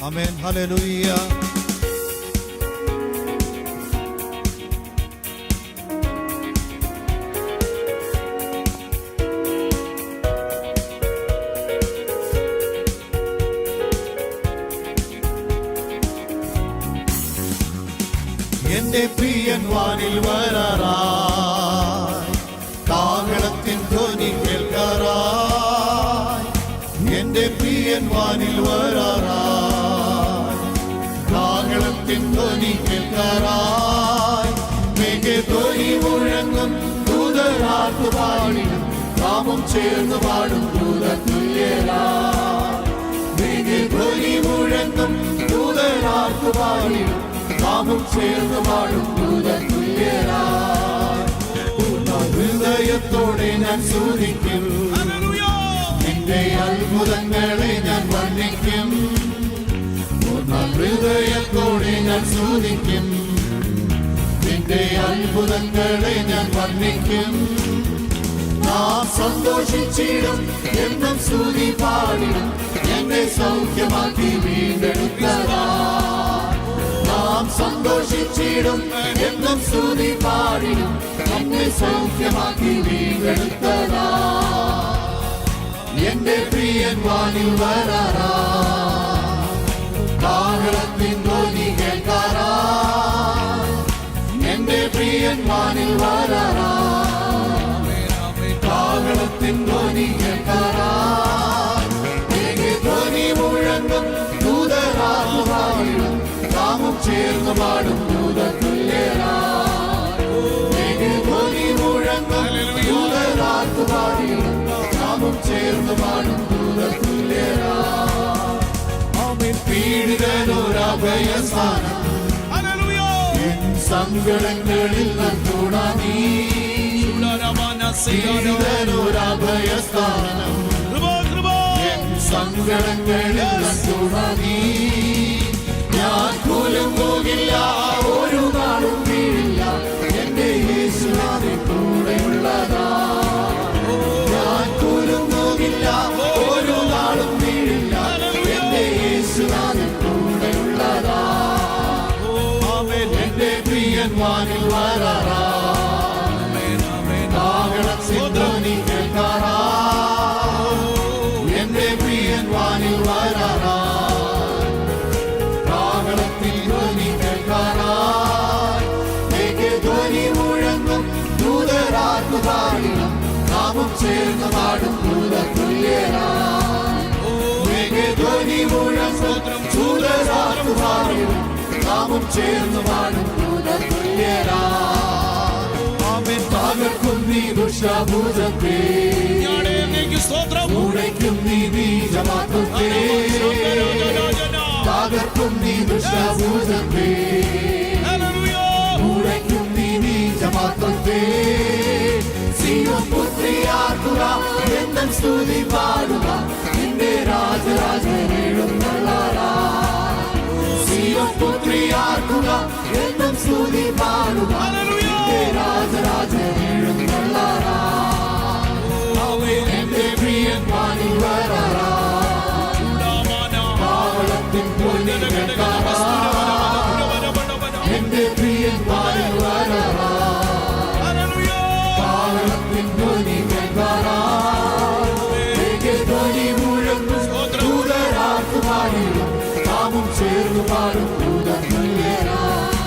ആമേൻ. Hallelujah. എന്റെ പ്രിയൻ വാനിൽ വരാറായി, കാഹളത്തിൻ ധ്വനി കേൾക്കാറായി. എന്റെ പ്രിയൻ വാനിൽ വരാറായി, കാഹളത്തിൻ ധ്വനി കേൾക്കാറായി. മേഘധ്വനി മുഴങ്ങും ദൂതരാർത്ത് പാടിടും, നാമം ചേർന്ന് പാടും ദൂതതുല്യരായി. മേഘധ്വനി മുഴങ്ങും ദൂതരാർത്ത് പാടിടും, നാമം ചേർന്ന് പാടും ദൂതതുല്യരായി. ഹൃദയത്തോടെ ഞാൻ സ്തുതിക്കും, നിന്റെ അത്ഭുതങ്ങളെ ഞാൻ വർണ്ണിക്കും. ഹൃദയത്തോടെ ഞാൻ സ്തുതിക്കും, നിന്റെ അത്ഭുതങ്ങളെ ഞാൻ വർണ്ണിക്കും. നാം സന്തോഷിച്ചിടും, എന്നും സ്തുതി പാടിടും, എന്നെ സൗഖ്യമാക്കി വീണ്ടെടുത്തതാ. നാം സന്തോഷിച്ചിടും, എന്നും സ്തുതി പാടിടും, എന്നെ സൗഖ്യമാക്കി വീണ്ടെടുത്തതാ. എന്റെ പ്രിയൻ വാനിൽ വരാറായി, കാഹളത്തിൻ ധ്വനി കേൾക്കാറായി. എന്റെ പ്രിയൻ വാനിൽ വരാറായി, കാഹളത്തിൻ ധ്വനി കേൾക്കാറായി. മേഘധ്വനി മുഴങ്ങും ദൂതരാർത്ത് പാടിടും, നാമം ചേർന്ന് പാടും ദൂതതുല്യരായി. മേഘധ്വനി മുഴങ്ങും ദൂതരാർത്ത് പാടിടും, നാമം ചേർന്ന് പാടും ദൂതതുല്യരായി. ആമേൻ. പീഡിതനൊരഭയസ്ഥാനം, എൻ സങ്കടങ്ങളിൽ നന്ദുടാ നീ. പീഡിതനൊരഭയസ്ഥാനം, എൻ സങ്കടങ്ങളിൽ നന്ദുടാ നീ. ഞാൻ കുലുങ്ങുകില്ല, ഒരു നാളും വീഴില്ല, എന്റെ യേശുവിന്റെ കൂടെയുള്ളതാ. ഞാൻ കുലുങ്ങുകില്ല, ഒരു നാളും വീഴില്ല, എന്റെ യേശുവിന്റെ കൂടെയുള്ളതാ. എന്റെ പ്രിയൻ വാനിൽ വരാറായി, കാഹളത്തിൻ ധ്വനി കേൾക്കാറായി. എന്റെ പ്രിയൻ വാനിൽ വരാറായി, കാഹളത്തിൻ ധ്വനി കേൾക്കാറായി. മേഘധ്വനി മുഴങ്ങും ദൂതരാർത്ത് പാടിടും, നാമം ചേർന്ന് പാടും ദൂതതുല്യരായി. മേഘധ്വനി മുഴങ്ങും ദൂതരാർത്ത് പാടിടും, നാമം ചേർന്ന് പാടും ദൂതതുല്യരായി. ആമേൻ. തകർക്കും നീ ദുഷ്ടഭൂതത്തെ, ഉടയ്ക്കും നീ ബീജമാത്രത്തെ. തകർക്കും നീ ദുഷ്ടഭൂതത്തെ, ഉടയ്ക്കും നീ ബീജമാത്രത്തെ. സിയോൻ പുത്രിയാർക്കുക, എന്നും സ്തുതി പാടുക, നിന്റെ രാജരാജനെഴുന്നള്ളാറായി. സിയോൻ പുത്രിയാർക്കുക, എന്നും സ്തുതി പാടുക, നിന്റെ രാജരാജനെഴുന്നള്ളാറായി. എന്റെ പ്രിയൻ വാനിൽ വരാറായി, കാഹളത്തിൻ ധ്വനി കേൾക്കാറായി. എന്റെ പ്രിയൻ വാനിൽ വരാറായി, കാഹളത്തിൻ ധ്വനി കേൾക്കാറായി. മേഘധ്വനി മുഴങ്ങും ദൂതരാർത്ത് പാടിടും, നാമം ചേർന്ന് പാടും ദൂതതുല്യരായി.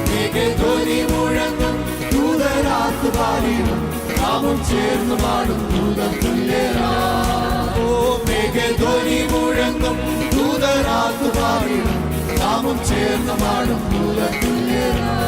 മേഘധ്വനി മുഴങ്ങും ദൂതരാർത്ത് പാടിടും, നാമം ചേർന്ന് പാടും ദൂതതുല്യരായി. ഓ മേഘധ്വനി മുഴങ്ങും ദൂതരാർത്ത് പാടിടും, നാമം ചേർന്ന് പാടും ദൂതതുല്യരായി.